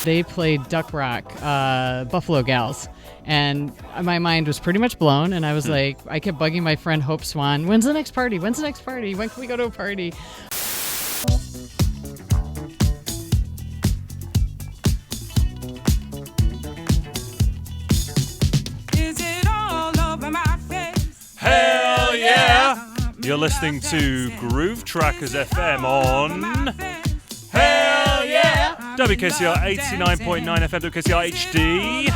They played Duck Rock, Buffalo Gals. And my mind was pretty much blown, and I was like, I kept bugging my friend Hope Swan, when's the next party? When can we go to a party? Hell yeah! You're listening to Groove Trackers FM on Hell yeah! WKCR 89.9FM, WKCR HD.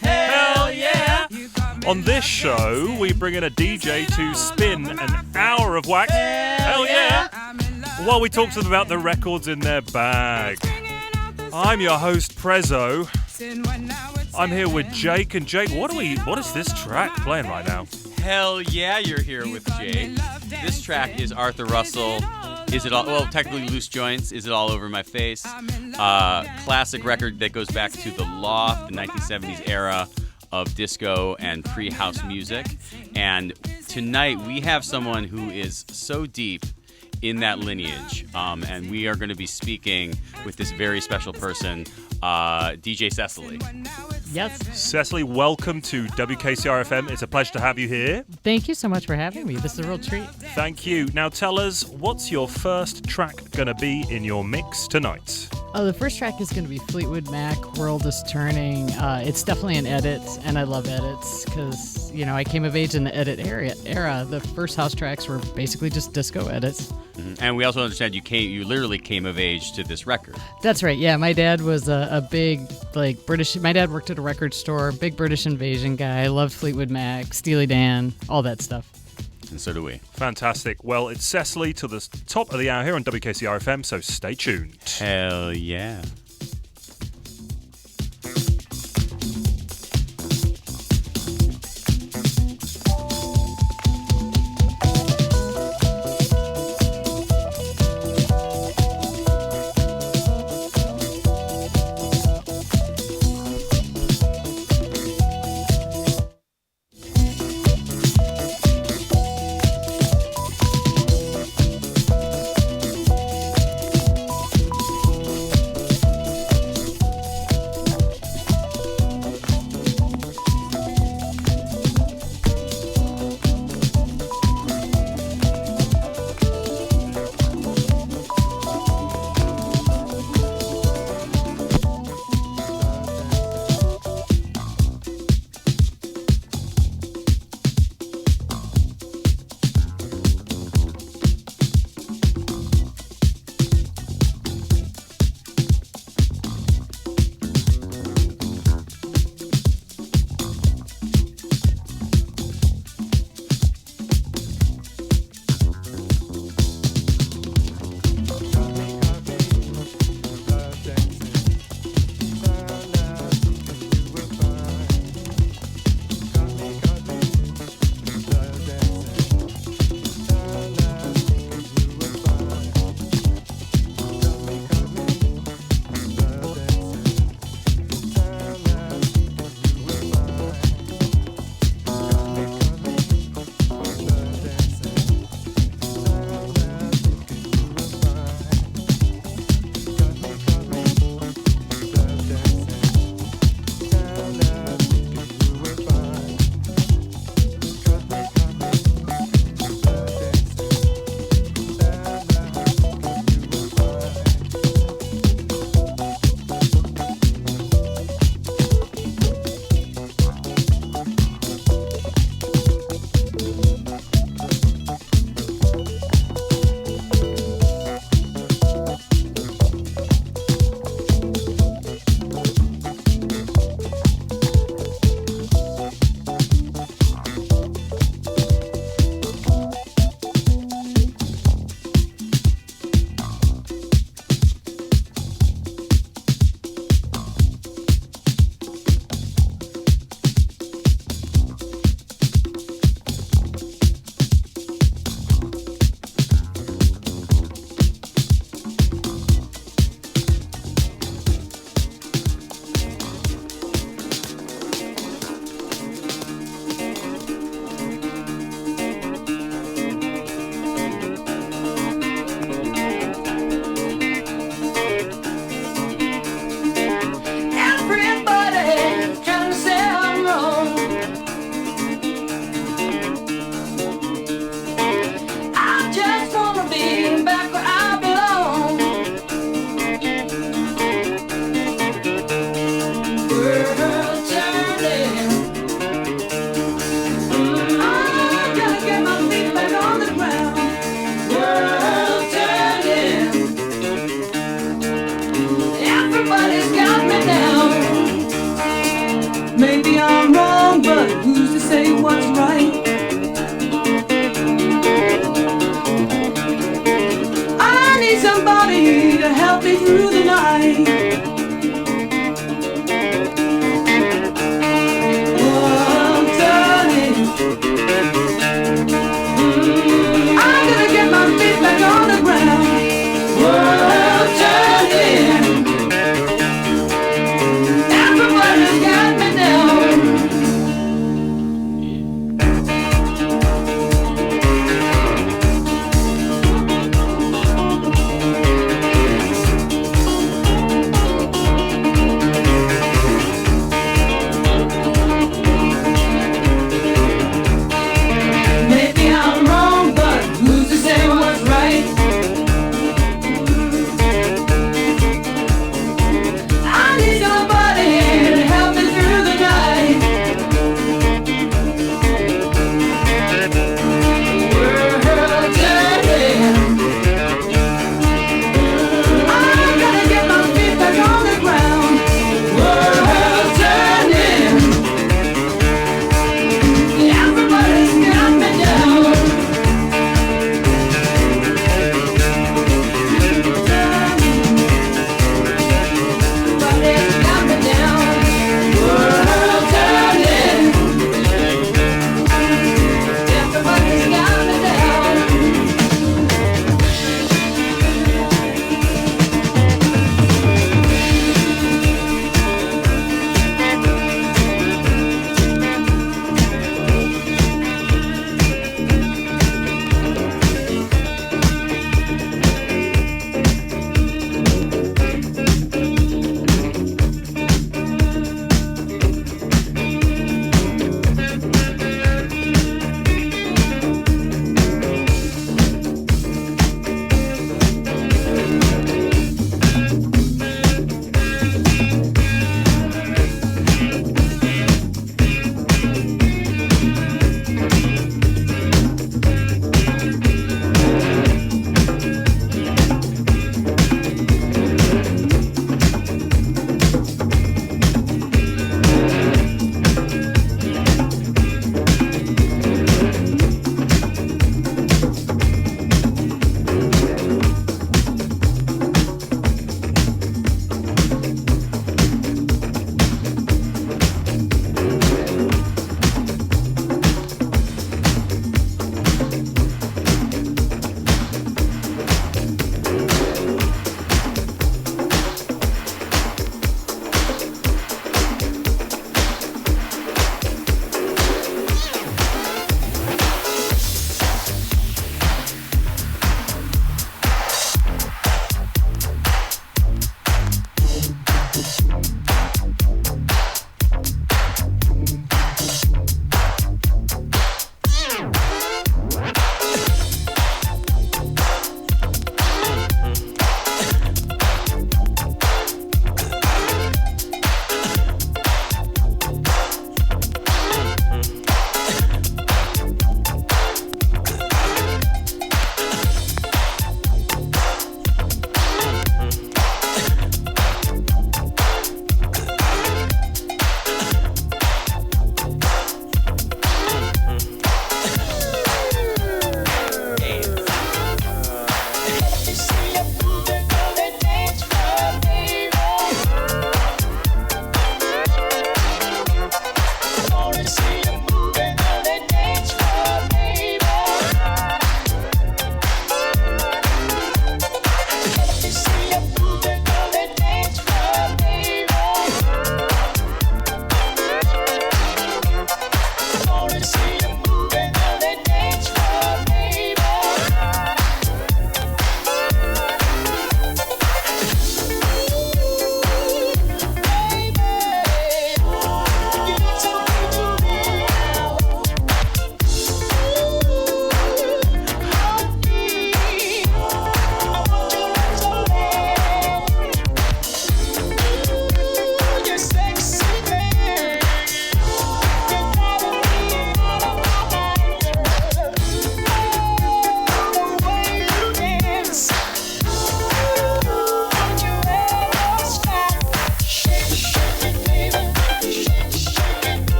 Hell yeah! On this show, we bring in a DJ to spin an hour of wax. Hell yeah! While we talk to them about the records in their bag. I'm your host, Prezzo. I'm here with Jake, and Jake, what is this track playing right now? Hell yeah, you're here with Jake. This track is Arthur Russell. Is it all? Well, technically Loose Joints. Is It All Over My Face? Classic record that goes back to the Loft, the 1970s era of disco and pre-house music. And tonight we have someone who is so deep in that lineage, and we are going to be speaking with this very special person, DJ Cecily. Yes. Cecily, welcome to WKCR FM. It's a pleasure to have you here. Thank you so much for having me. This is a real treat. Thank you. Now tell us, what's your first track going to be in your mix tonight? The first track is going to be Fleetwood Mac, World is Turning. It's definitely an edit, and I love edits because, I came of age in the edit era. The first house tracks were basically just disco edits. Mm-hmm. And we also understand you literally came of age to this record. That's right, yeah. My dad was a big, British... My dad worked at a record store, big British Invasion guy, loved Fleetwood Mac, Steely Dan, all that stuff. And so do we. Fantastic. Well, it's Cecily to the top of the hour here on WKCR FM, so stay tuned. Hell yeah.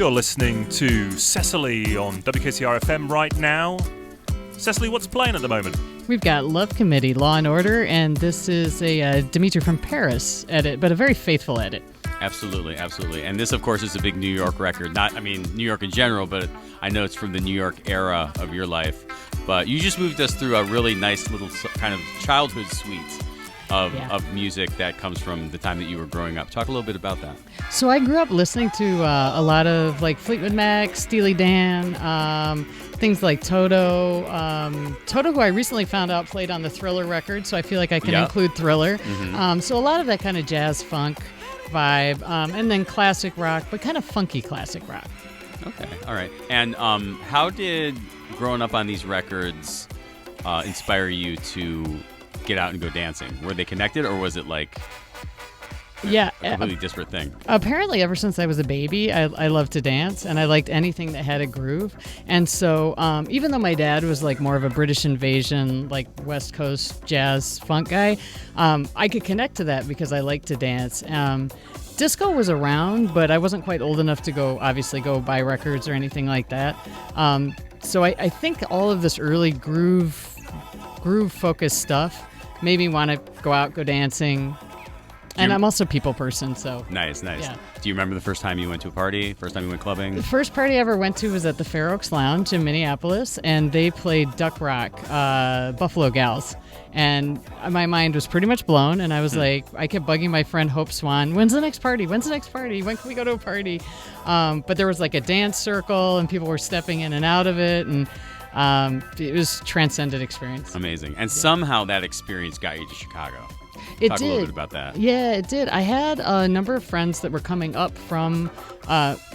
You're listening to Cecily on WKCR FM right now. Cecily, what's playing at the moment? We've got Love Committee, Law and Order, and this is a Dimitri from Paris edit, but a very faithful edit. Absolutely, absolutely. And this, of course, is a big New York record. New York in general, but I know it's from the New York era of your life. But you just moved us through a really nice little kind of childhood suite of music that comes from the time that you were growing up. Talk a little bit about that. So I grew up listening to a lot of like Fleetwood Mac, Steely Dan, things like Toto. Toto, who I recently found out played on the Thriller record, so I feel like I can include Thriller. Mm-hmm. So a lot of that kind of jazz funk vibe, and then classic rock, but kind of funky classic rock. Okay, all right. And how did growing up on these records inspire you to get out and go dancing? Were they connected, or was it like a completely disparate thing? Apparently, ever since I was a baby, I loved to dance, and I liked anything that had a groove. And so even though my dad was like more of a British invasion, like West Coast jazz funk guy, I could connect to that because I liked to dance. Disco was around, but I wasn't quite old enough to go buy records or anything like that. So I think all of this early groove-focused stuff made me want to go out, go dancing. And I'm also a people person, so... Nice. Yeah. Do you remember the first time you went to a party? First time you went clubbing? The first party I ever went to was at the Fair Oaks Lounge in Minneapolis, and they played Duck Rock, Buffalo Gals. And my mind was pretty much blown, and I was like, I kept bugging my friend Hope Swan, when's the next party? When can we go to a party? But there was like a dance circle, and people were stepping in and out of it, and it was a transcendent experience. Amazing. And somehow that experience got you to Chicago. Talk a little bit about that. Yeah, it did. I had a number of friends that were coming up from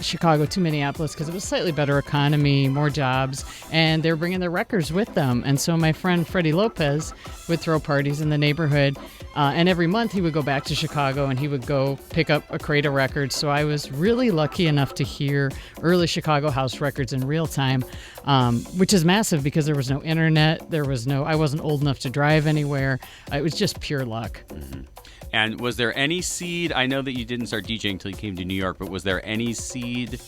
Chicago to Minneapolis because it was slightly better economy, more jobs, and they were bringing their records with them. And so my friend Freddie Lopez would throw parties in the neighborhood, and every month he would go back to Chicago and he would go pick up a crate of records. So I was really lucky enough to hear early Chicago house records in real time, which is massive because there was no internet, I wasn't old enough to drive anywhere. It was just pure luck. Mm-hmm. And was there any seed, I know that you didn't start DJing until you came to New York, but was there any seed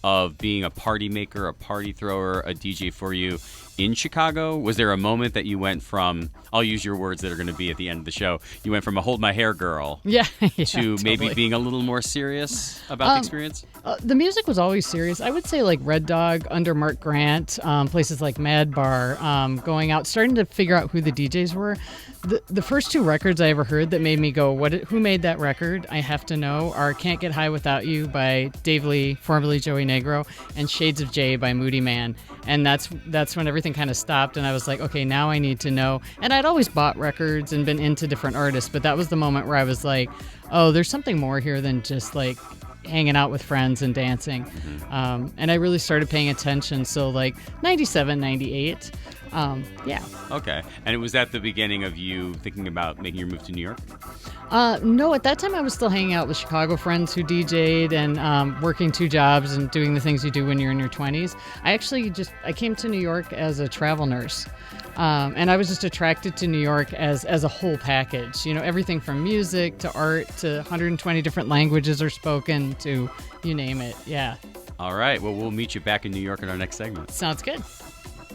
of being a party maker, a party thrower, a DJ for you in Chicago? Was there a moment that you went from, I'll use your words that are going to be at the end of the show, you went from a hold my hair girl to totally. Maybe being a little more serious about the experience? The music was always serious. I would say like Red Dog, under Mark Grant, places like Mad Bar, going out, starting to figure out who the DJs were. The first two records I ever heard that made me go, who made that record? I have to know are Can't Get High Without You by Dave Lee, formerly Joey Negro, and Shades of Jay by Moody Man. And that's when everything kind of stopped, and I was like, okay, now I need to know. And I'd always bought records and been into different artists, but that was the moment where I was like, oh, there's something more here than just like hanging out with friends and dancing. Mm-hmm. And I really started paying attention. So like 97, 98. Yeah. Okay. And was that the beginning of you thinking about making your move to New York? No, at that time I was still hanging out with Chicago friends who DJ'd and working two jobs and doing the things you do when you're in your 20s. I came to New York as a travel nurse. And I was just attracted to New York as a whole package. You know, everything from music to art to 120 different languages are spoken to you name it. Yeah. All right. Well, we'll meet you back in New York in our next segment. Sounds good.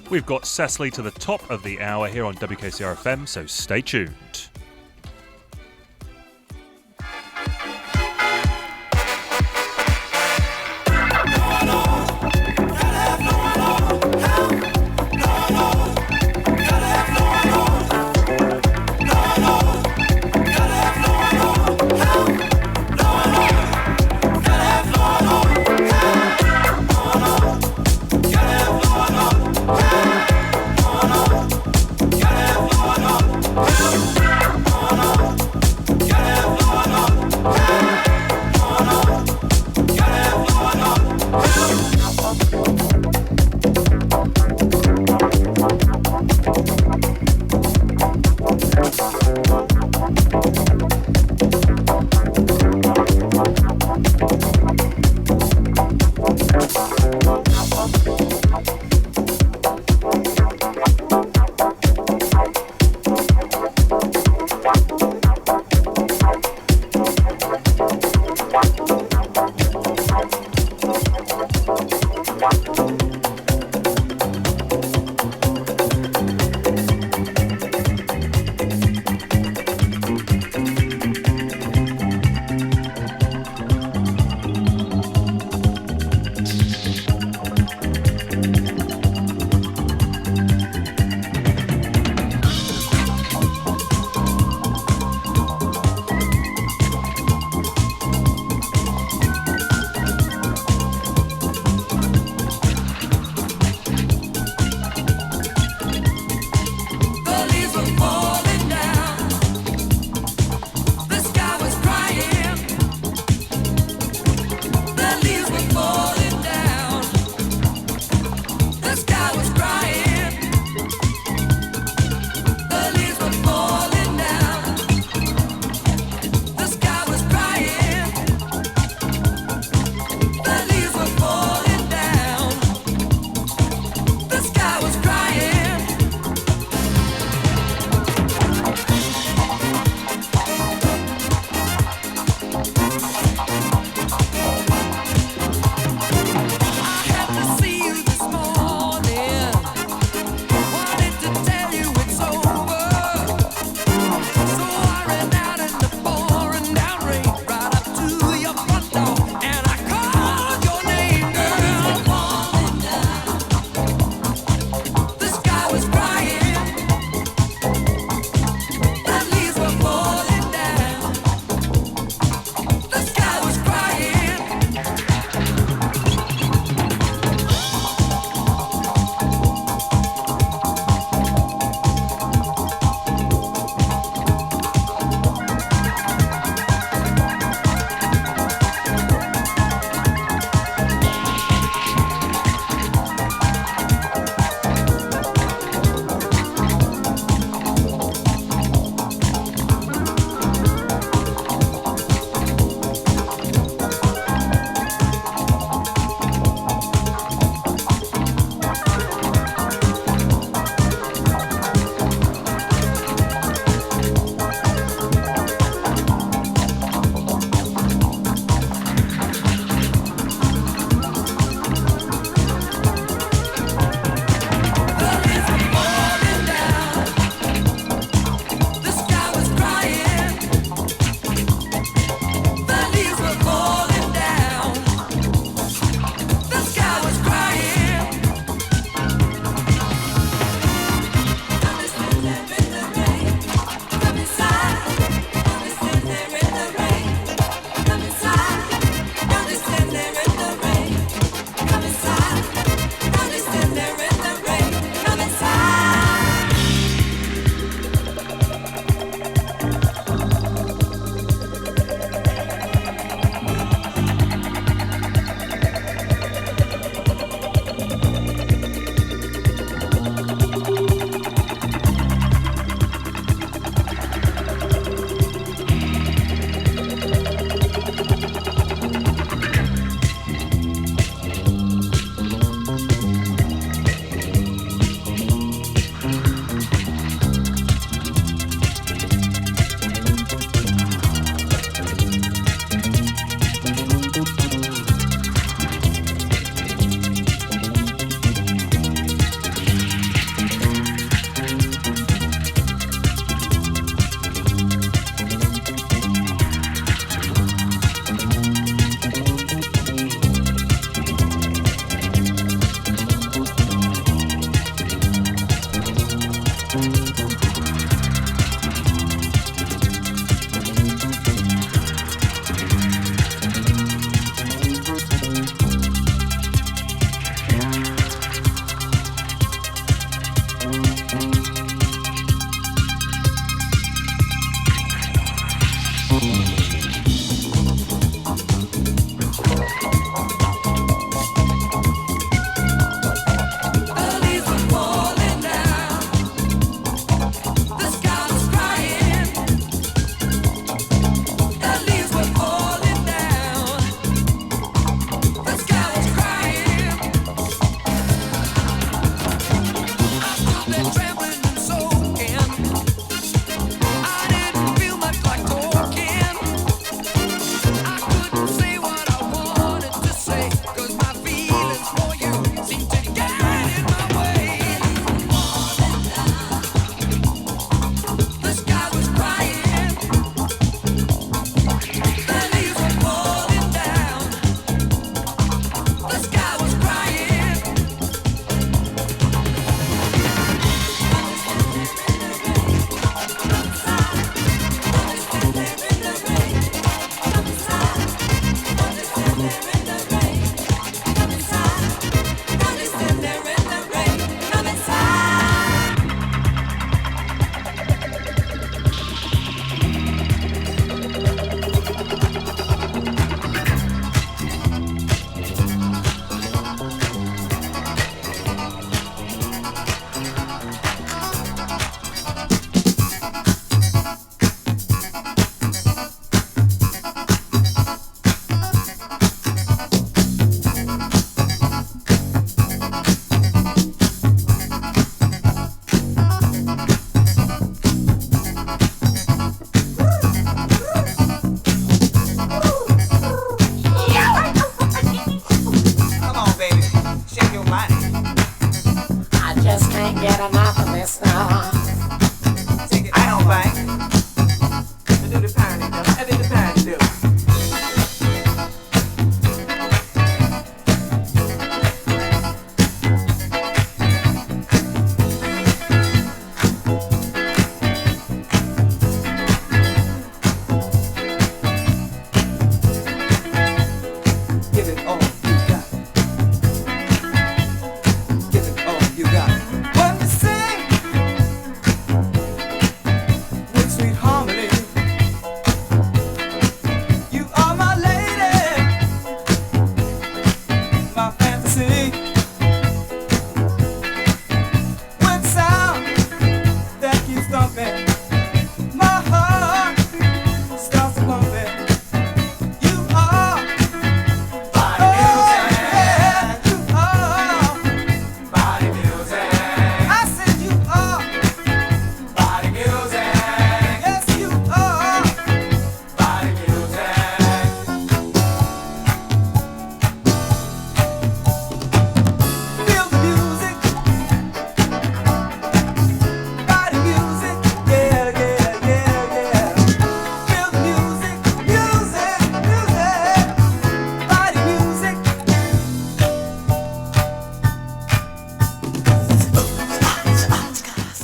We've got Cecily to the top of the hour here on WKCR FM, so stay tuned.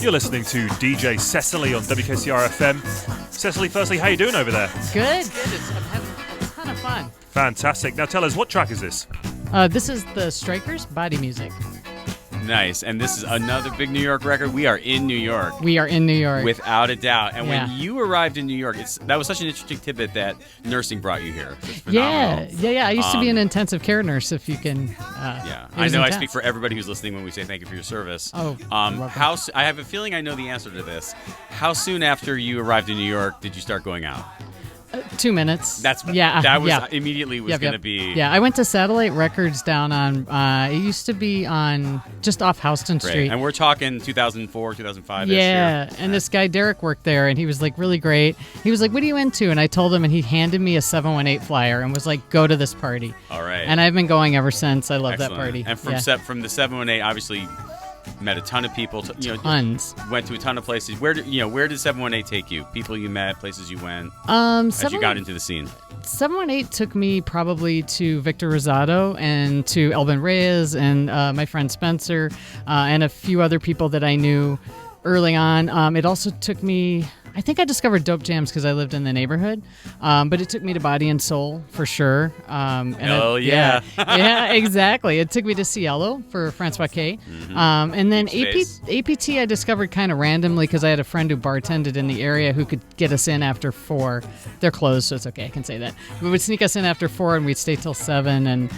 You're listening to DJ Cecily on WKCR FM. Cecily, firstly, how you doing over there? Good. I'm having a ton of fun. Fantastic. Now tell us, what track is this? This is the Styrkers, Body Music. Nice. And this is another big New York record. We are in New York. We are in New York. Without a doubt. And Yeah. when you arrived in New York, that was such an interesting tidbit that nursing brought you here. It's Yeah. phenomenal. I used to be an intensive care nurse, if you can. Yeah, it I was know. I intense. speak for everybody who's listening when we say thank you for your service. Oh, you're welcome. I have a feeling I know the answer to this. How soon after you arrived in New York did you start going out? 2 minutes. That was yeah. immediately was Yep, going yep. to be. Yeah, I went to Satellite Records down on. It used to be on just off Houston Great. Street. And we're talking 2004, 2005. Yeah, and this guy Derek worked there, and he was like really great. He was like, "What are you into?" And I told him, and he handed me a 718 flyer and was like, "Go to this party." All right. And I've been going ever since. I love Excellent. that party. And from yeah. from the 718, obviously met a ton of people. Tons. Went to a ton of places. Where did 718 take you? People you met, places you went. As you got into the scene. 718 took me probably to Victor Rosado and to Elvin Reyes and my friend Spencer and a few other people that I knew early on. It also took me, I think I discovered Dope Jams because I lived in the neighborhood, but it took me to Body and Soul for sure. Yeah, exactly. It took me to Cielo for Francois K. And then APT I discovered kind of randomly because I had a friend who bartended in the area who could get us in after 4. They're closed, so it's okay. I can say that. We would sneak us in after 4, and we'd stay till 7, and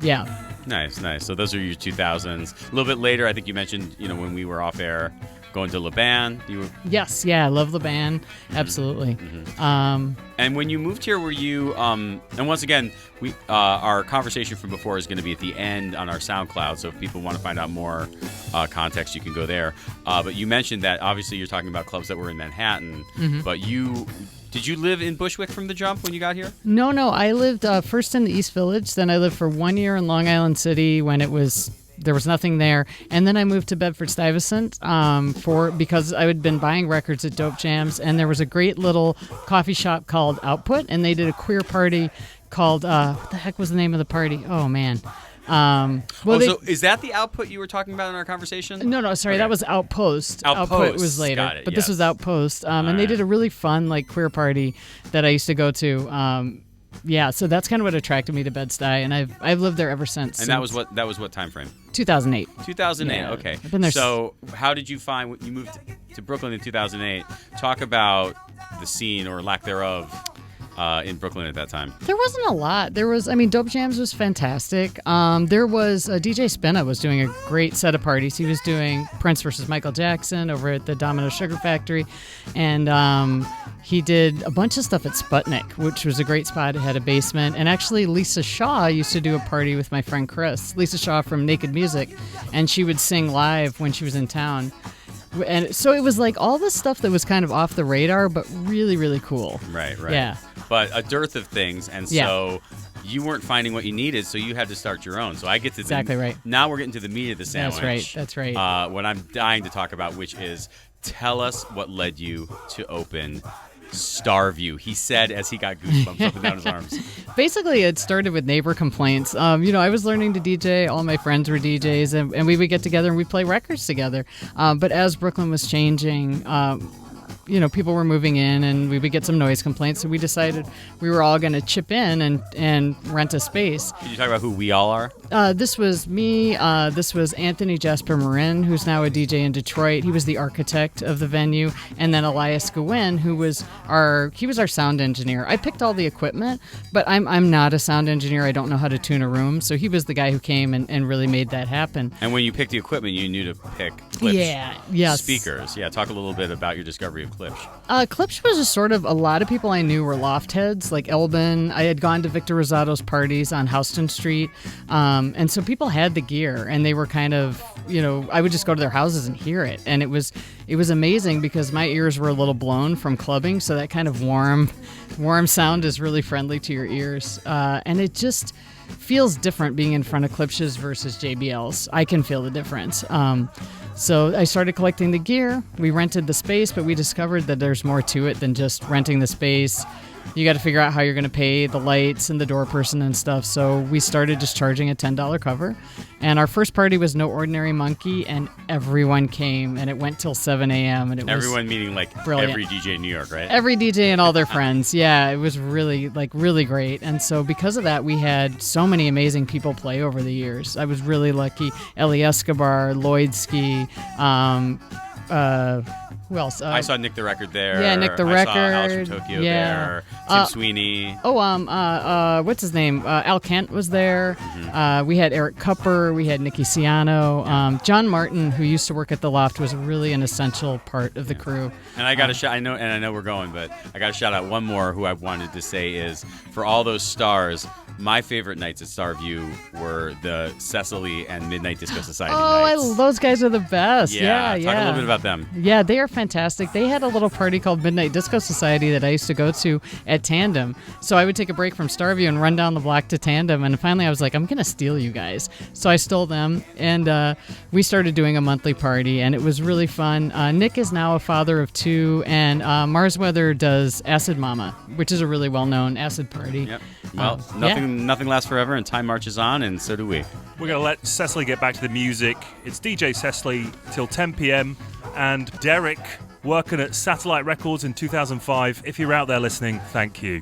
yeah. Nice. So those are your 2000s. A little bit later, I think you mentioned, when we were off air, going to Laban. Yes, I love Laban. Absolutely. And when you moved here, were you? And once again, our conversation from before is going to be at the end on our SoundCloud. So if people want to find out more context, you can go there. But you mentioned that obviously you're talking about clubs that were in Manhattan, but did you live in Bushwick from the jump when you got here? No. I lived first in the East Village. Then I lived for 1 year in Long Island City when there was nothing there. And then I moved to Bedford-Stuyvesant because I had been buying records at Dope Jams. And there was a great little coffee shop called Output. And they did a queer party called, what the heck was the name of the party? Oh, man. So is that the Output you were talking about in our conversation? No, sorry, okay. That was Outpost. Output was later, got it, but this was Outpost, and they did a really fun queer party that I used to go to. So that's kind of what attracted me to Bed-Stuy, and I've lived there ever since. And that was what time frame? 2008. 2008. Yeah. Okay. I've been there. So how did you find when you moved to Brooklyn in 2008? Talk about the scene or lack thereof. In Brooklyn at that time? There wasn't a lot. Dope Jams was fantastic. There was DJ Spinna was doing a great set of parties. He was doing Prince versus Michael Jackson over at the Domino Sugar Factory, and he did a bunch of stuff at Sputnik, which was a great spot. It had a basement, and actually Lisa Shaw used to do a party with my friend Chris. Lisa Shaw from Naked Music, and she would sing live when she was in town. And so it was all this stuff that was kind of off the radar, but really, really cool. Right. Yeah. But a dearth of things, and so you weren't finding what you needed, so you had to start your own. So I get to exactly right. Now we're getting to the meat of the sandwich. That's right. What I'm dying to talk about, which is tell us what led you to open Starview, he said as he got goosebumps up and down his arms. Basically, it started with neighbor complaints. I was learning to DJ. All my friends were DJs, and we would get together and we'd play records together. But as Brooklyn was changing, people were moving in and we would get some noise complaints. So we decided we were all going to chip in and rent a space. Can you talk about who we all are? This was me. This was Anthony Jasper Marin, who's now a DJ in Detroit. He was the architect of the venue. And then Elias Gawin, who was our sound engineer. I picked all the equipment, but I'm not a sound engineer. I don't know how to tune a room. So he was the guy who came and really made that happen. And when you picked the equipment, you knew to pick Klipsch speakers. Yeah, talk a little bit about your discovery of Klipsch. Klipsch was just sort of, a lot of people I knew were loft heads, like Elbin. I had gone to Victor Rosato's parties on Houston Street. And so people had the gear, and they were kind of, I would just go to their houses and hear it. And it was amazing because my ears were a little blown from clubbing, so that kind of warm sound is really friendly to your ears. And it just feels different being in front of Klipsch's versus JBL's. I can feel the difference. So I started collecting the gear. We rented the space, but we discovered that there's more to it than just renting the space. You got to figure out how you're going to pay the lights and the door person and stuff. So we started just charging a $10 cover. And our first party was No Ordinary Monkey, and everyone came, and it went till 7 a.m. And everyone meaning brilliant. Every DJ in New York, right? Every DJ and all their friends. Yeah, it was really great. And so because of that, we had so many amazing people play over the years. I was really lucky. Ellie Escobar, Lloyd Ski, who else? I saw Nick the Record there. Yeah, Nick the I Record. saw Alice from Tokyo there. Tim Sweeney. What's his name? Al Kent was there. Mm-hmm. We had Eric Cupper. We had Nicky Ciano. John Martin, who used to work at the Loft, was really an essential part of the crew. And I got I know we're going, but I got to shout out one more who I wanted to say is, for all those stars, my favorite nights at Starview were the Cecily and Midnight Disco Society nights. Those guys are the best. Yeah. Talk a little bit about them. Yeah, they are fantastic. They had a little party called Midnight Disco Society that I used to go to at Tandem. So I would take a break from Starview and run down the block to Tandem. And finally I was like, I'm going to steal you guys. So I stole them, and we started doing a monthly party, and it was really fun. Nick is now a father of 2, and Mars Weather does Acid Mama, which is a really well-known acid party. Yep. Well, nothing lasts forever, and time marches on, and so do we. We're going to let Cecily get back to the music. It's DJ Cecily till 10 p.m. and Derek working at Satellite Records in 2005. If you're out there listening, thank you.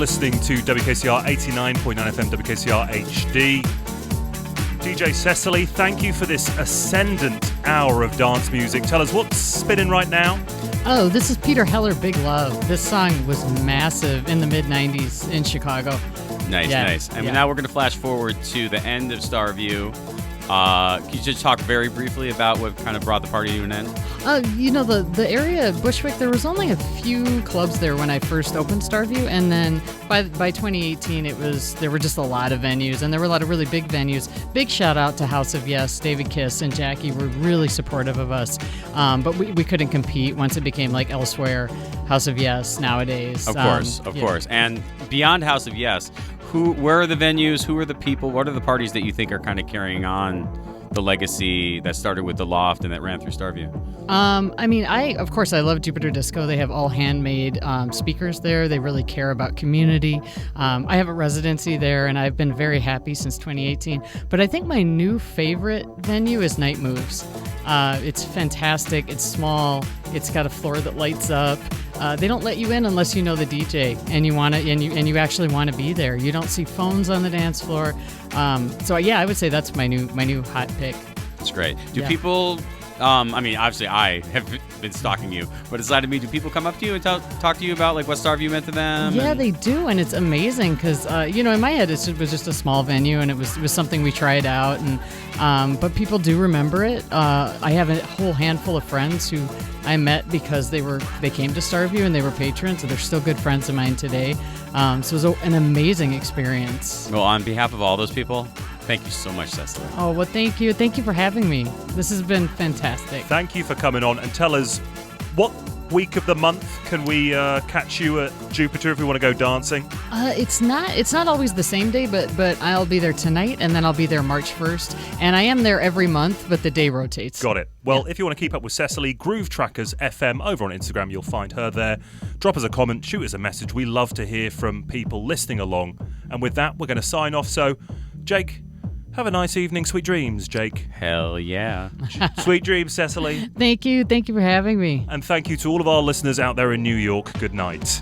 listening to WKCR 89.9 FM, WKCR HD. DJ Cecily, thank you for this ascendant hour of dance music. Tell us what's spinning right now. Oh, this is Peter Heller, Big Love. This song was massive in the mid-90s in Chicago. Nice. And now we're going to flash forward to the end of Starview. Can you just talk very briefly about what kind of brought the party to an end? The area of Bushwick, there was only a few clubs there when I first opened Starview, and then by 2018 there were just a lot of venues, and there were a lot of really big venues. Big shout out to House of Yes. David Kiss and Jackie were really supportive of us, but we couldn't compete once it became like Elsewhere, House of Yes nowadays. Of course. And beyond House of Yes, where are the venues? Who are the people? What are the parties that you think are kind of carrying on the legacy that started with the Loft and that ran through Starview? I love Jupiter Disco. They have all handmade speakers there. They really care about community. I have a residency there, and I've been very happy since 2018. But I think my new favorite venue is Night Moves. It's fantastic. It's small. It's got a floor that lights up. They don't let you in unless you know the DJ and you actually want to be there. You don't see phones on the dance floor. I would say that's my new hot pick. That's great. Do people? Obviously I have been stalking you, but aside of me, do people come up to you and talk to you about like what Starview meant to them? Yeah, they do, and it's amazing because in my head it was just a small venue and it was something we tried out, and but people do remember it. I have a whole handful of friends who I met because they came to Starview and they were patrons, and they're still good friends of mine today. So it was an amazing experience. Well, on behalf of all those people, thank you so much, Cecily. Oh, well, thank you. Thank you for having me. This has been fantastic. Thank you for coming on, and tell us what week of the month can we catch you at Jupiter if we want to go dancing? It's not always the same day, but I'll be there tonight, and then I'll be there March 1st, and I am there every month, but the day rotates. Got it. Well, if you want to keep up with Cecily, Groove Trackers FM over on Instagram, you'll find her there. Drop us a comment, shoot us a message. We love to hear from people listening along. And with that, we're going to sign off. So, Jake, have a nice evening. Sweet dreams, Jake. Hell yeah. Sweet dreams, Cecily. Thank you. Thank you for having me. And thank you to all of our listeners out there in New York. Good night.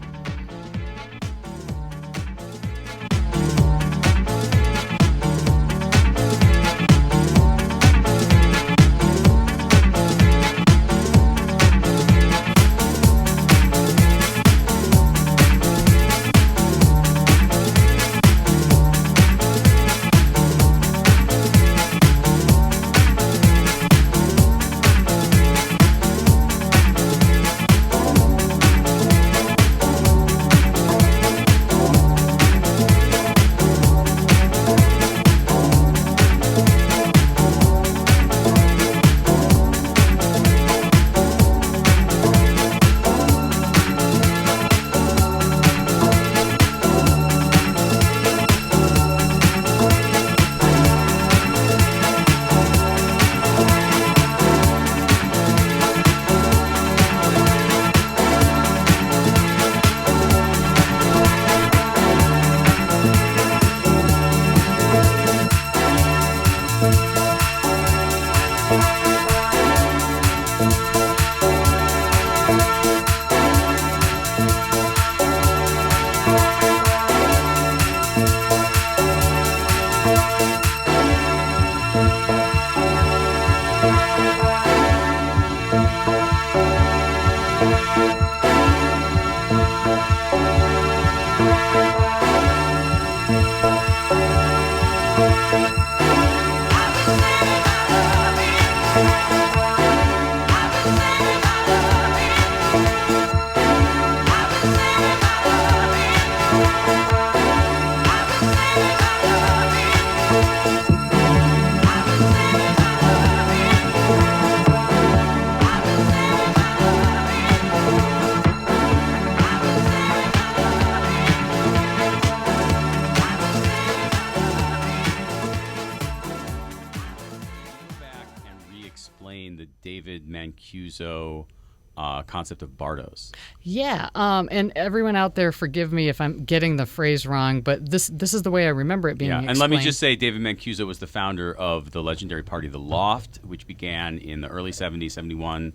Concept of Bardos. Yeah, and everyone out there, forgive me if I'm getting the phrase wrong, but this is the way I remember it being explained. And let me just say, David Mancuso was the founder of the legendary party The Loft, which began in the early 70s, 71,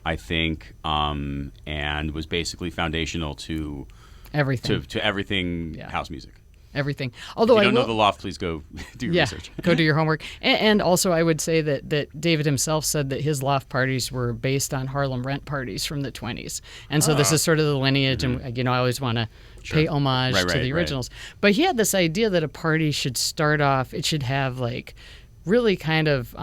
I think, and was basically foundational to Everything. To everything house music. Everything. Although if you don't know the loft, please go do your research. Go do your homework. And also, I would say that David himself said that his loft parties were based on Harlem rent parties from the 20s. And so this is sort of the lineage, and I always want to pay homage to the originals. Right. But he had this idea that a party should start off, it should have like really kind of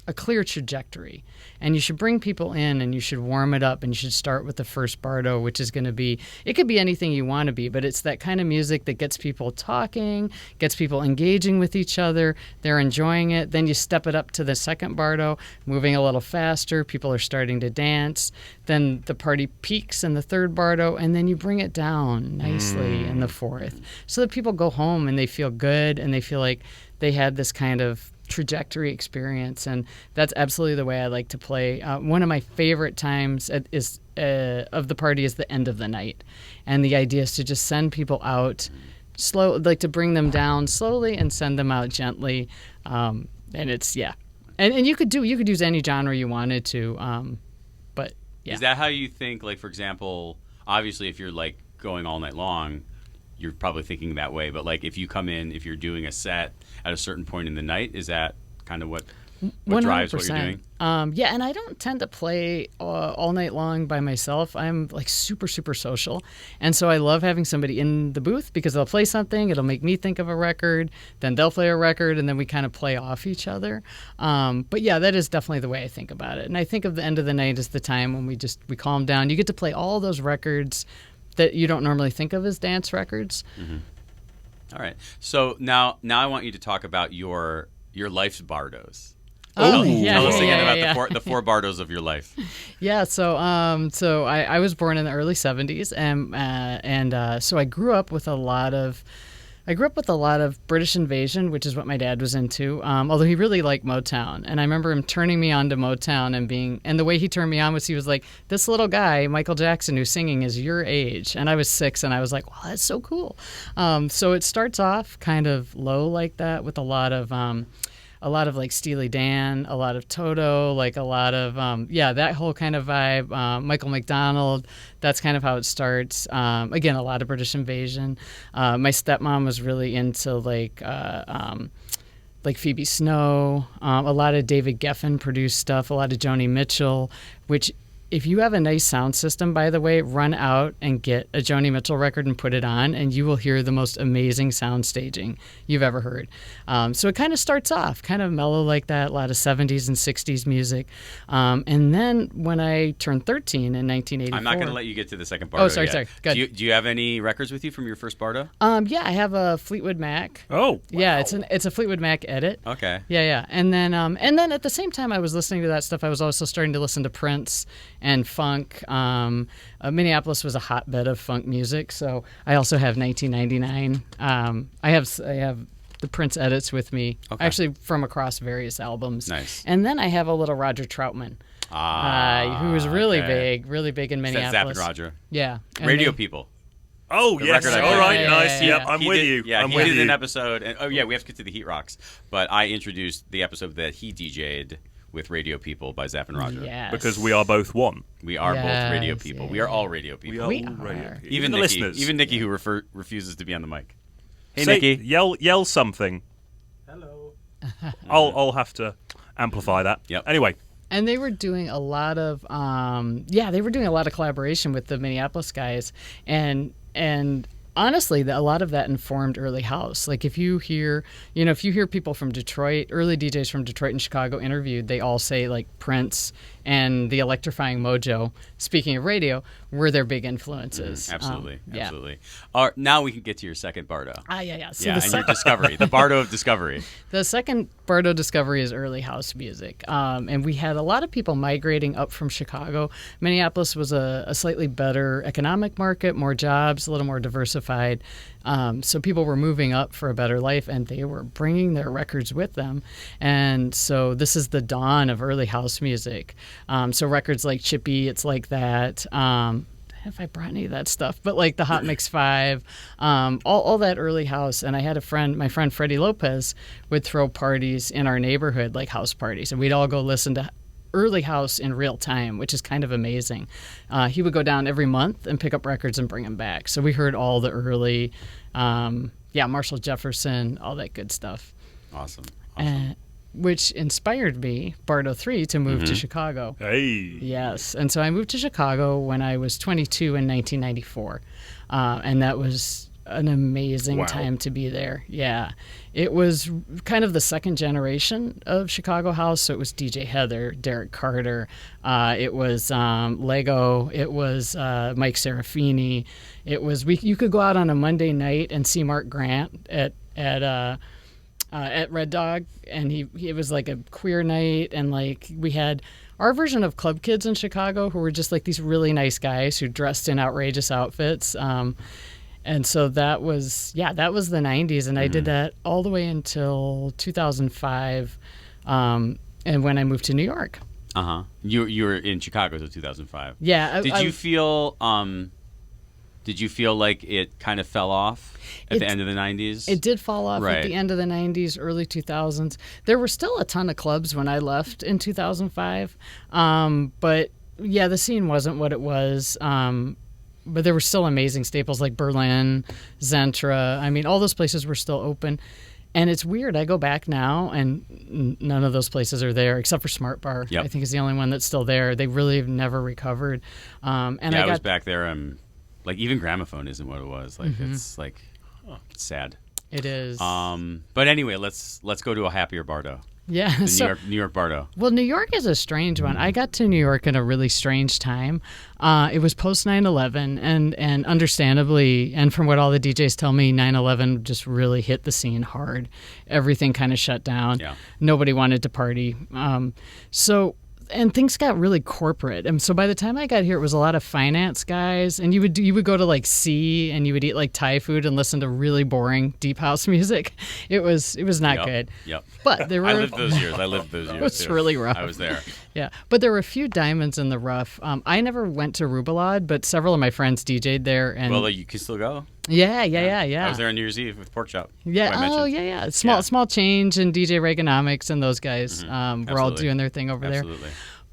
a clear trajectory. And you should bring people in and you should warm it up and you should start with the first bardo, which is going to be, it could be anything you want to be, but it's that kind of music that gets people talking, gets people engaging with each other, they're enjoying it. Then you step it up to the second bardo, moving a little faster, people are starting to dance. Then the party peaks in the third bardo, and then you bring it down nicely in the fourth. So that people go home and they feel good and they feel like they had this kind of trajectory experience, and that's absolutely the way I like to play. One of my favorite times of the party is the end of the night, and the idea is to just send people out slow, like to bring them down slowly and send them out gently. And it's and you could use any genre you wanted to, but yeah. Is that how you think? Like, for example, obviously, if you're like going all night long, you're probably thinking that way. But like, if you come in, if you're doing a set at a certain point in the night, is that kind of what drives what you're doing? Yeah, and I don't tend to play all night long by myself. I'm like super, super social. And so I love having somebody in the booth because they'll play something, it'll make me think of a record, then they'll play a record, and then we kind of play off each other. But yeah, that is definitely the way I think about it. And I think of the end of the night as the time when we calm down. You get to play all those records that you don't normally think of as dance records. Mm-hmm. All right. So now I want you to talk about your life's bardos. Tell us again about the four bardos of your life. Yeah, so I was born in the early 70s, and so I grew up with a lot of British invasion, which is what my dad was into, although he really liked Motown. And I remember him turning me on to Motown and the way he turned me on was he was like, this little guy, Michael Jackson, who's singing is your age. And I was 6, and I was like, wow, that's so cool. So it starts off kind of low like that with a lot of like Steely Dan, a lot of Toto, like a lot of, that whole kind of vibe. Michael McDonald, that's kind of how it starts. Again, a lot of British invasion. My stepmom was really into like Phoebe Snow, a lot of David Geffen produced stuff, a lot of Joni Mitchell, which if you have a nice sound system, by the way, run out and get a Joni Mitchell record and put it on, and you will hear the most amazing sound staging you've ever heard. So it kind of starts off kind of mellow like that, a lot of 70s and 60s music. And then when I turned 13 in 1984... I'm not going to let you get to the second bardo sorry. Good. Do you have any records with you from your first bardo? Yeah, I have a Fleetwood Mac. Oh, wow. Yeah, it's a Fleetwood Mac edit. Okay. Yeah. And then at the same time I was listening to that stuff, I was also starting to listen to Prince and funk. Minneapolis was a hotbed of funk music, so I also have 1999. I have the Prince edits with me, actually from across various albums. Nice. And then I have a little Roger Troutman, who was really big in Minneapolis. Zapp and Roger. Yeah. And Radio People. Oh, yes. All right, nice. Yeah. Yep, I'm with you. Yeah, he did an episode. And, we have to get to the Heat Rocks. But I introduced the episode that he DJ'd with Radio People by Zapp and Roger. Yes. Because we are both one. We are both radio people. Yeah. We are all radio people. We are all radio people. Even the Nikki, listeners. Even Nikki, who refuses to be on the mic. Hey, Say, Nikki. Yell something. Hello. I'll have to amplify that. Yep. Anyway. And they were doing a lot of collaboration with the Minneapolis guys, and honestly, a lot of that informed early house. Like if you hear people from Detroit, early DJs from Detroit and Chicago interviewed, they all say like Prince and the Electrifying Mojo, speaking of radio, were their big influences. Absolutely. Yeah. Absolutely. Now we can get to your second bardo. Yeah. So and your discovery, the bardo of discovery. The second bardo discovery is early house music. And we had a lot of people migrating up from Chicago. Minneapolis was a slightly better economic market, more jobs, a little more diversified. So people were moving up for a better life, and they were bringing their records with them. And so this is the dawn of early house music. So records like Chippy, It's Like That. I don't know if I brought any of that stuff, but like the Hot Mix 5, all that early house. And I had my friend Freddie Lopez would throw parties in our neighborhood, like house parties, and we'd all go listen to early house in real time, which is kind of amazing. He would go down every month and pick up records and bring them back. So we heard all the early, Marshall Jefferson, all that good stuff. Awesome. Which inspired me, Bardo 3, to move to Chicago. Hey. Yes. And so I moved to Chicago when I was 22 in 1994. And that was an amazing time to be there. Yeah. It was kind of the second generation of Chicago house. So it was DJ Heather, Derek Carter. It was Lego. It was Mike Serafini. It was you could go out on a Monday night and see Mark Grant at Red Dog, and it was like a queer night, and like we had our version of club kids in Chicago who were just like these really nice guys who dressed in outrageous outfits. And so that was the 90s, and I did that all the way until 2005, and when I moved to New York. You were in Chicago until 2005. Yeah. Did you feel like it kind of fell off at the end of the 90s? It did fall off at the end of the 90s, early 2000s. There were still a ton of clubs when I left in 2005. But, yeah, the scene wasn't what it was. But there were still amazing staples like Berlin, Zentra. I mean, all those places were still open. And it's weird. I go back now, and none of those places are there except for Smart Bar. I think is the only one that's still there. They really have never recovered. I was back there. Like, even Gramophone isn't what it was. Like, it's like, it's sad. It is. But anyway, let's go to a happier Bardo. Yeah. New York Bardo. Well, New York is a strange one. I got to New York in a really strange time. It was post 9/11, and understandably, and from what all the DJs tell me, 9/11 just really hit the scene hard. Everything kind of shut down. Yeah. Nobody wanted to party. And things got really corporate. And so by the time I got here, it was a lot of finance guys. And you would go to like C, and you would eat like Thai food and listen to really boring deep house music. It was not good. Yep. But there were. I lived those years. It was really rough. I was there. Yeah. But there were a few diamonds in the rough. I never went to Rubalad, but several of my friends DJ'd there. And well, you can still go. Yeah. I was there on New Year's Eve with Pork Chop. Yeah. Small Change and DJ Reaganomics and those guys were all doing their thing over there.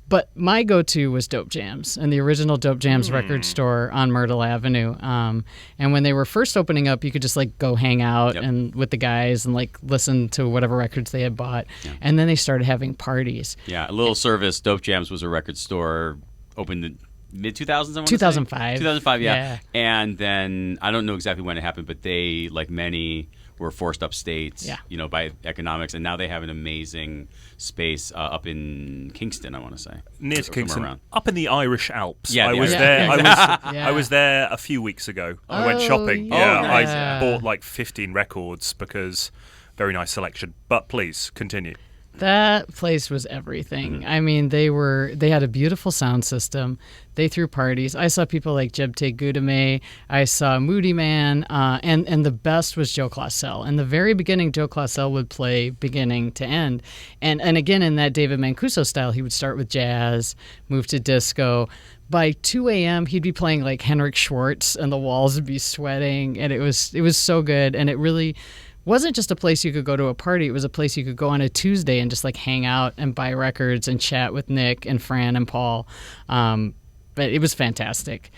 But my go-to was Dope Jams, and the original Dope Jams record store on Myrtle Avenue. And when they were first opening up, you could just like go hang out and with the guys and like listen to whatever records they had bought. Yeah. And then they started having parties. Yeah, a little service. Dope Jams was a record store opened in mid-2000s, 2005. 2005, yeah. And then I don't know exactly when it happened, but they, like many, were forced upstate, by economics, and now they have an amazing space up in Kingston, I want to say. Near to Kingston, up in the Irish Alps. Yeah, I was there. I was there a few weeks ago. I went shopping. Nice. I bought like 15 records because very nice selection. But please continue. That place was everything. I mean, they had a beautiful sound system. They threw parties. I saw people like Jebte Gudame. I saw Moody Man. And the best was Joe Claussell. In the very beginning, Joe Claussell would play beginning to end. And again, in that David Mancuso style, he would start with jazz, move to disco. By 2 a.m., he'd be playing like Henrik Schwartz, and the walls would be sweating. And it was so good. And it really wasn't just a place you could go to a party. It was a place you could go on a Tuesday and just like hang out and buy records and chat with Nick and Fran and Paul. But it was fantastic.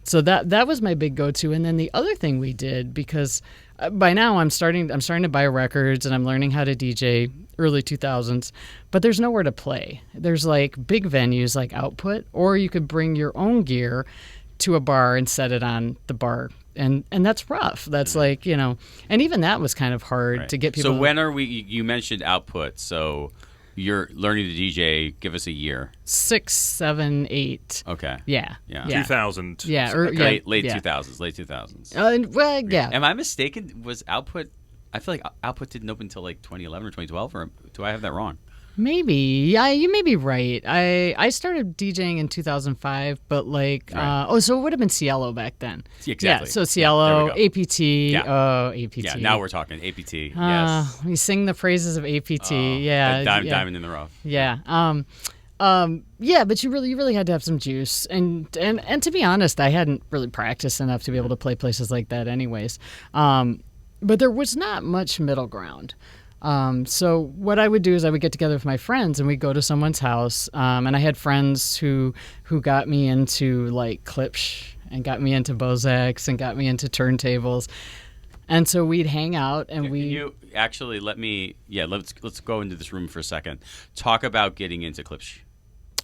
So that was my big go-to. And then the other thing we did, because by now I'm starting to buy records and I'm learning how to DJ early 2000s, but there's nowhere to play. There's like big venues like Output, or you could bring your own gear to a bar and set it on the bar. And that's rough. That's like, and even that was kind of hard to get people. So when are we, you mentioned Output, so you're learning to DJ, give us a year. 6, 7, 8. Okay. Yeah. 2000. Yeah. Late 2000s. Well, yeah. Am I mistaken? Was Output, I feel like Output didn't open until like 2011 or 2012, or do I have that wrong? Maybe. Yeah, you may be right. I started DJing in 2005, but like, so it would have been Cielo back then. Exactly. Yeah, so Cielo, APT. Yeah. Oh, APT. Yeah, now we're talking APT. Yes. We sing the praises of APT. Diamond in the rough. Yeah. But you really had to have some juice. And to be honest, I hadn't really practiced enough to be able to play places like that anyways. But there was not much middle ground. So what I would do is I would get together with my friends and we'd go to someone's house. And I had friends who got me into like Klipsch and got me into Bozaks and got me into turntables. And so we'd hang out and Can you actually let's go into this room for a second. Talk about getting into Klipsch.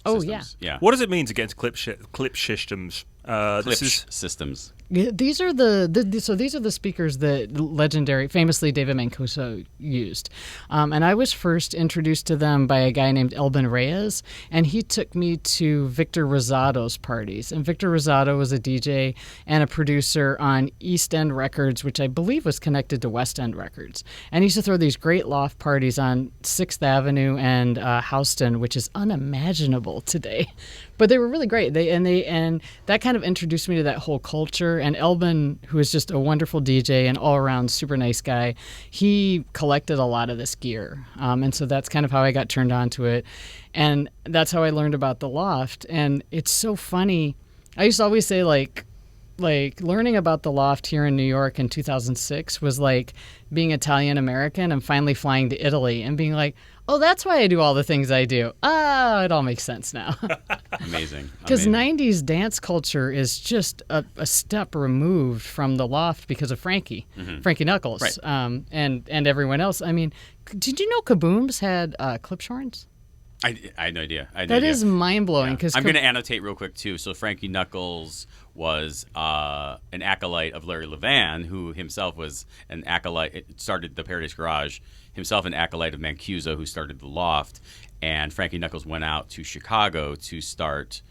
Oh, systems. Yeah. What does it mean to get into Klipsch systems? Klipsch systems. These are the speakers that famously David Mancuso used, and I was first introduced to them by a guy named Elben Reyes, and he took me to Victor Rosado's parties. And Victor Rosado was a DJ and a producer on East End Records, which I believe was connected to West End Records. And he used to throw these great loft parties on 6th Avenue and Houston, which is unimaginable today. But they were really great. And that kind of introduced me to that whole culture. And Elben, who is just a wonderful DJ and all-around super nice guy, he collected a lot of this gear. And so that's kind of how I got turned on to it. And that's how I learned about the loft. And it's so funny. I used to always say, like learning about the loft here in New York in 2006 was like being Italian-American and finally flying to Italy and being like, oh, that's why I do all the things I do. It all makes sense now. Amazing. Because 90s dance culture is just a step removed from the loft because of Frankie Knuckles, Right. And everyone else. I mean, did you know Kabooms had Klipsch horns? I had no idea. That is mind-blowing. Yeah. I'm going to annotate real quick, too. So Frankie Knuckles was an acolyte of Larry Levan, who himself was an acolyte, started the Paradise Garage, himself an acolyte of Mancuso, who started the Loft. And Frankie Knuckles went out to Chicago to start,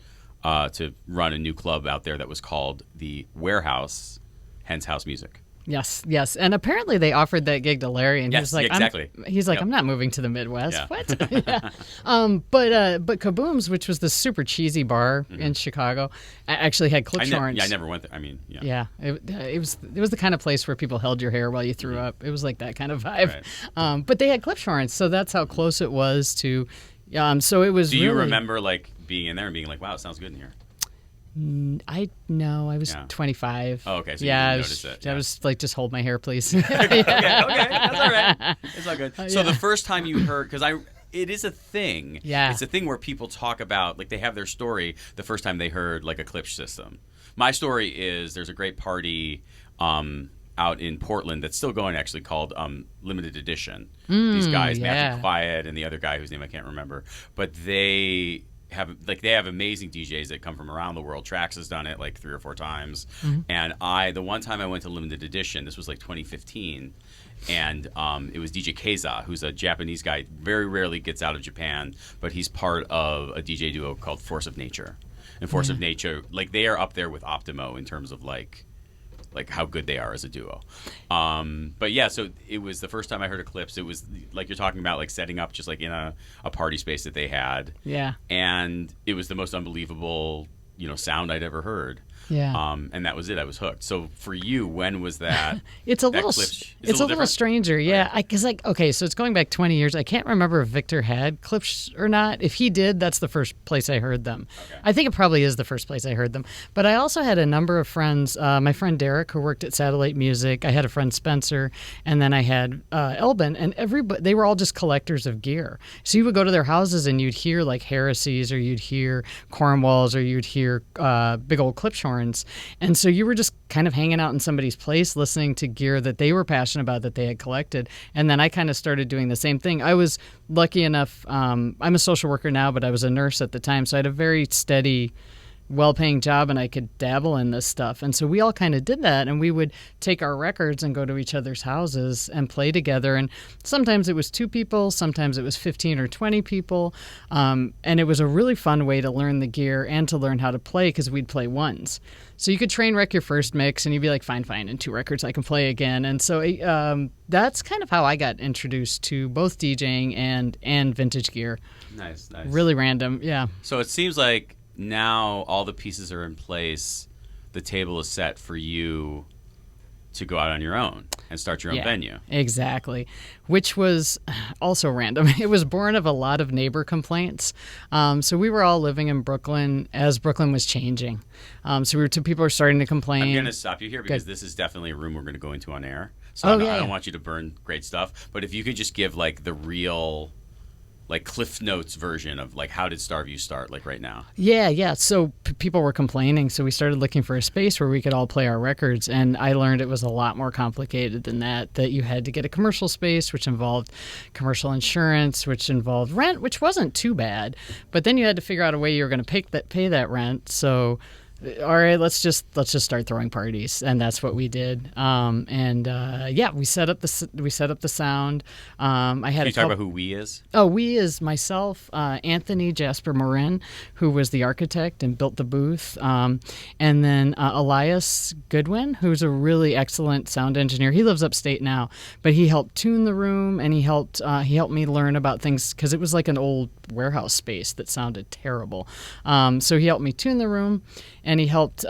to run a new club out there that was called the Warehouse, hence House Music. Yes. And apparently they offered that gig to Larry, and Yes, he was like, exactly. I'm not moving to the Midwest. Yeah. What? Yeah. But Kabooms, which was the super cheesy bar in Chicago, actually had Klipsch horns. I never went there. I mean, yeah. Yeah, it was the kind of place where people held your hair while you threw up. It was like that kind of vibe. Right. But they had Klipsch horns, so that's how close it was to. So it was. Do you remember like being in there and being like, "Wow, it sounds good in here"? I was 25. Oh, okay. So yeah, you didn't notice it. I was like, just hold my hair, please. Okay, that's all right. It's all good. So the first time you heard, because it is a thing. Yeah. It's a thing where people talk about, like, they have their story the first time they heard like a Klipsch system. My story is there's a great party out in Portland that's still going, actually, called Limited Edition. These guys, Matthew Quiet and the other guy whose name I can't remember, but they have amazing DJs that come from around the world. Trax has done it like 3 or 4 times. And the one time I went to Limited Edition, this was like 2015, and it was DJ Kayza, who's a Japanese guy, very rarely gets out of Japan, but he's part of a DJ duo called Force of Nature. And Force of Nature, like, they are up there with Optimo in terms of like how good they are as a duo. But yeah, so it was the first time I heard Eclipse. It was like you're talking about, like setting up just like in a party space that they had. Yeah. And it was the most unbelievable, sound I'd ever heard. Yeah. And that was it. I was hooked. So for you, when was that? It's a little stranger. Yeah. Because so it's going back 20 years. I can't remember if Victor had Klipsch or not. If he did, that's the first place I heard them. Okay. I think it probably is the first place I heard them. But I also had a number of friends. My friend Derek, who worked at Satellite Music. I had a friend Spencer, and then I had Elben, and they were all just collectors of gear. So you would go to their houses and you'd hear like Heresies, or you'd hear Cornwalls, or you'd hear big old Klipsch horns. And so you were just kind of hanging out in somebody's place listening to gear that they were passionate about, that they had collected. And then I kind of started doing the same thing. I was lucky enough, I'm a social worker now, but I was a nurse at the time, so I had a very steady, well-paying job, and I could dabble in this stuff. And so we all kind of did that, and we would take our records and go to each other's houses and play together. And sometimes it was 2 people, sometimes it was 15 or 20 people. And it was a really fun way to learn the gear and to learn how to play, because we'd play ones. So you could train wreck your first mix, and you'd be like, fine, in 2 records I can play again. And so that's kind of how I got introduced to both DJing and vintage gear. Nice. Really random, yeah. So it seems like now all the pieces are in place. The table is set for you to go out on your own and start your own venue. Exactly. Which was also random. It was born of a lot of neighbor complaints. So we were all living in Brooklyn as Brooklyn was changing. So people were starting to complain. I'm going to stop you here because this is definitely a room we're going to go into on air. So Oh, I yeah. don't want you to burn great stuff. But if you could just give like the real, like Cliff Notes version of like how did Starview start, like right now? Yeah. So people were complaining, so we started looking for a space where we could all play our records, and I learned it was a lot more complicated than that, that you had to get a commercial space, which involved commercial insurance, which involved rent, which wasn't too bad, but then you had to figure out a way you were going to pay that rent. So all right, let's just start throwing parties, and that's what we did. We set up the sound. I had Can you talk about who we is? Oh, we is myself, Anthony Jasper Morin, who was the architect and built the booth, and then Elias Goodwin, who's a really excellent sound engineer. He lives upstate now, but he helped tune the room, and he helped me learn about things because it was like an old warehouse space that sounded terrible. So he helped me tune the room, and he helped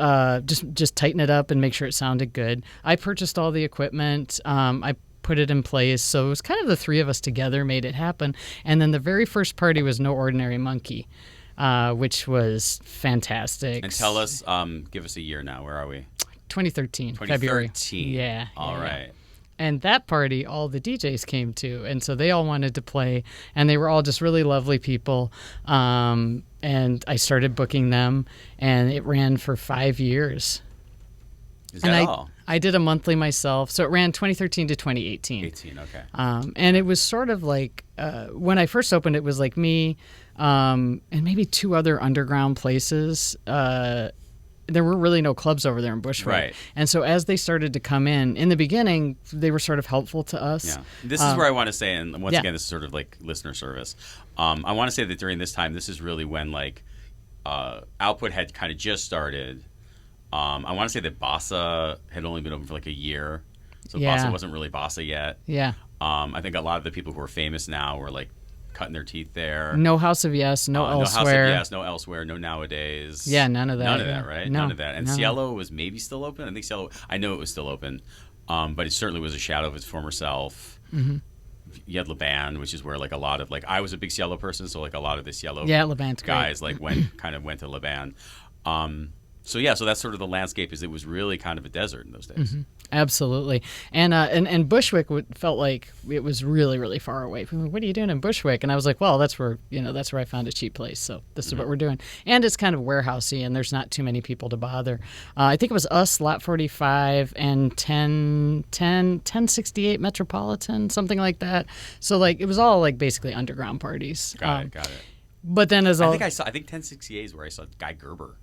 just tighten it up and make sure it sounded good. I purchased all the equipment. I put it in place. So it was kind of the three of us together made it happen. And then the very first party was No Ordinary Monkey, which was fantastic. And tell us, give us a year now. Where are we? 2013, February. 2013. Yeah. All right. And that party, all the DJs came to, and so they all wanted to play, and they were all just really lovely people. And I started booking them, and it ran for 5 years. Is that all? I did a monthly myself, so it ran 2013 to 2018. 18, okay. And it was sort of like, when I first opened, it was like me and maybe two other underground places. There were really no clubs over there in Bushwick. Right. And so as they started to come in the beginning, they were sort of helpful to us. Yeah. This is where I want to say, and once again, this is sort of like listener service. I want to say that during this time, this is really when like output had kind of just started. I want to say that Bossa had only been open for like a year. So Bossa wasn't really Bossa yet. Yeah. I think a lot of the people who are famous now were like cutting their teeth there. No House of Yes, no Elsewhere. No House of Yes, no Elsewhere, no Nowadays. Yeah, none of that. None of that, right? No, none of that. And Cielo was maybe still open. I think Cielo, I know it was still open, but it certainly was a shadow of its former self. Mm-hmm. You had Laban, which is where like a lot of like I was a big Cielo person, so like a lot of the Cielo guys like went to Laban. So that's sort of the landscape. Is it was really kind of a desert in those days. Mm-hmm. Absolutely, and Bushwick felt like it was really, really far away. People were like, what are you doing in Bushwick? And I was like, well, that's where I found a cheap place. So this is what we're doing. And it's kind of warehousey, and there's not too many people to bother. I think it was us, Lot 45, and 1068 Metropolitan, something like that. So like it was all like basically underground parties. Got it. But then I think 1068 is where I saw Guy Gerber.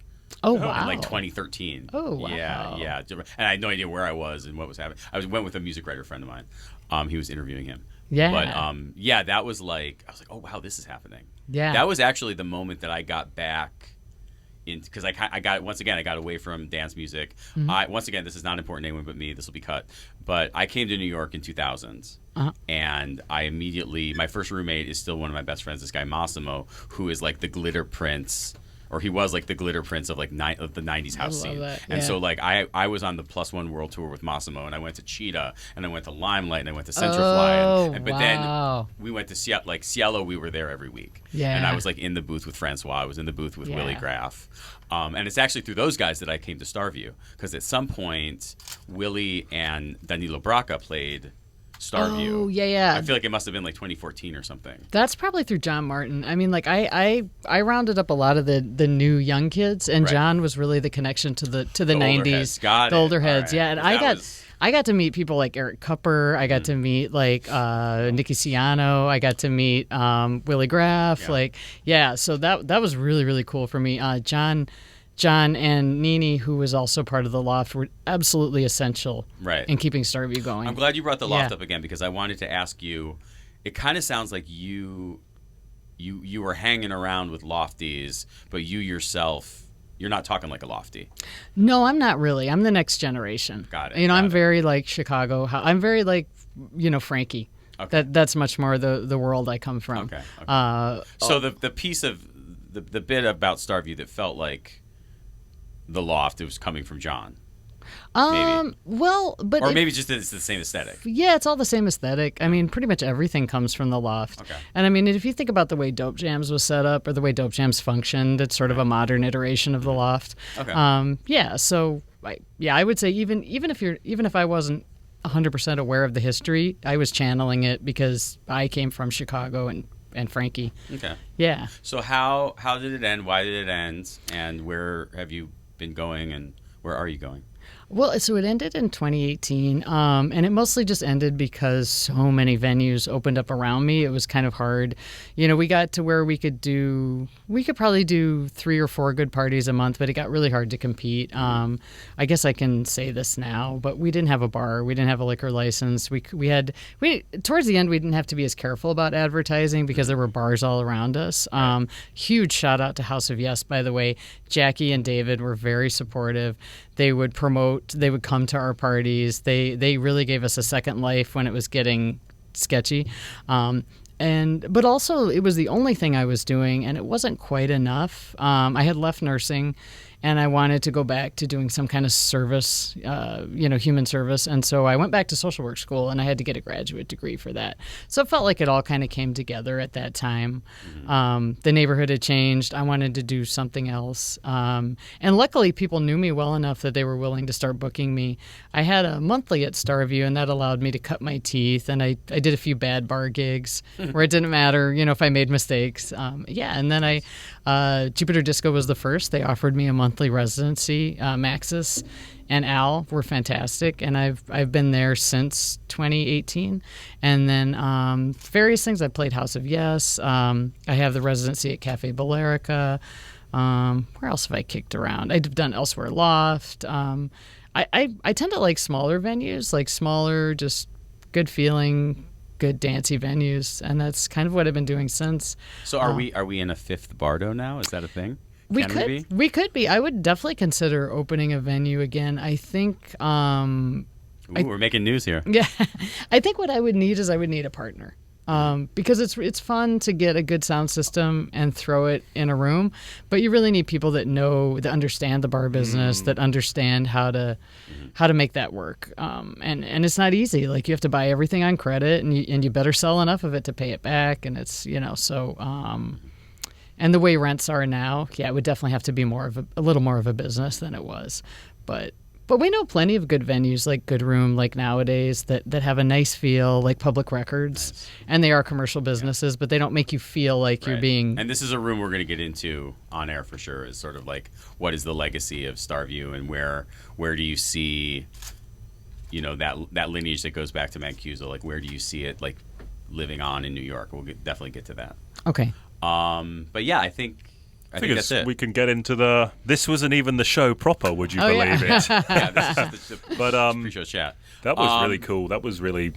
Oh, wow. In like 2013. Oh, wow. Yeah. And I had no idea where I was and what was happening. I went with a music writer friend of mine. He was interviewing him. Yeah. But that was like, I was like, oh, wow, this is happening. Yeah. That was actually the moment that I got back because I got away from dance music. Mm-hmm. Once again, this is not important to anyone but me. This will be cut. But I came to New York in 2000. And I immediately, my first roommate is still one of my best friends, this guy Massimo, who is like the glitter prince. Or he was like the glitter prince of like of the 90s house scene. That, yeah. And so like I was on the Plus One World Tour with Massimo, and I went to Cheetah, and I went to Limelight, and I went to Centrafly. But then we went to Cielo, we were there every week. Yeah. And I was like in the booth with Francois. I was in the booth with Willie Graff. And it's actually through those guys that I came to Starview. Because at some point, Willie and Danilo Braca played Starview. Oh, yeah. I feel like it must have been like 2014 or something. That's probably through John Martin. I mean, like I rounded up a lot of the new young kids, and John was really the connection to the 90s, the older heads. Right. Yeah, and I got to meet people like Eric Kupper. I got to meet like Nicky Ciano. I got to meet Willie Graff. So that was really, really cool for me. John and Nini, who was also part of the Loft, were absolutely essential in keeping Starview going. I'm glad you brought the Loft up again, because I wanted to ask you, it kind of sounds like you were hanging around with Lofties, but you yourself, you're not talking like a Lofty. No, I'm not really. I'm the next generation. Got it. I'm very like Chicago. I'm very like, Frankie. Okay. That's much more the world I come from. Okay. So the piece of the bit about Starview that felt like the Loft, it was coming from John. Maybe. Maybe just it's the same aesthetic. Yeah, it's all the same aesthetic. I mean, pretty much everything comes from the Loft. Okay. And I mean, if you think about the way Dope Jams was set up, or the way Dope Jams functioned, it's sort of a modern iteration of the Loft. Okay. I would say even if I wasn't 100% aware of the history. I was channeling it because I came from Chicago and Frankie. Okay. Yeah. So how did it end? Why did it end? And where have you been going? And where are you going? Well, so it ended in 2018, and it mostly just ended because so many venues opened up around me. It was kind of hard. We got to where we could probably do 3 or 4 good parties a month, but it got really hard to compete. I guess I can say this now, but we didn't have a bar. We didn't have a liquor license. We towards the end, we didn't have to be as careful about advertising because there were bars all around us. Huge shout out to House of Yes, by the way. Jackie and David were very supportive. They would promote. They would come to our parties. They really gave us a second life when it was getting sketchy. But also it was the only thing I was doing, and it wasn't quite enough. I had left nursing, and I wanted to go back to doing some kind of service, human service. And so I went back to social work school, and I had to get a graduate degree for that. So it felt like it all kind of came together at that time. The neighborhood had changed. I wanted to do something else. And luckily, people knew me well enough that they were willing to start booking me. I had a monthly at Starview, and that allowed me to cut my teeth. And I did a few bad bar gigs where it didn't matter, if I made mistakes. And then Jupiter Disco was the first. They offered me a monthly residency. Maxis and Al were fantastic, and I've been there since 2018. And then various things. I played House of Yes. I have the residency at Cafe Balearica. Where else have I kicked around? I've done Elsewhere Loft. I tend to like smaller venues, like smaller, just good feeling, good dancey venues, and that's kind of what I've been doing since. So are we in a 5th Bardo now? Is that a thing? We could be. I would definitely consider opening a venue again. I think. We're making news here. Yeah, I think what I would need is a partner. Because it's fun to get a good sound system and throw it in a room, but you really need people that understand the bar business, that understand how to make that work. And it's not easy. Like, you have to buy everything on credit, and you better sell enough of it to pay it back. And it's and the way rents are now, it would definitely have to be a little more of a business than it was, but. But we know plenty of good venues like Good Room, like nowadays, that have a nice feel, like Public Records. Nice. And they are commercial businesses, but they don't make you feel like you're being... And this is a room we're going to get into on air for sure, is sort of like, what is the legacy of Starview, and where do you see, that lineage that goes back to Mancuso? Like, where do you see it, like, living on in New York? We'll definitely get to that. Okay. But yeah, I think that's it. We can get into this wasn't even the show proper, would you believe it? Yeah, this is just the but pre-show chat. That was really cool. That was really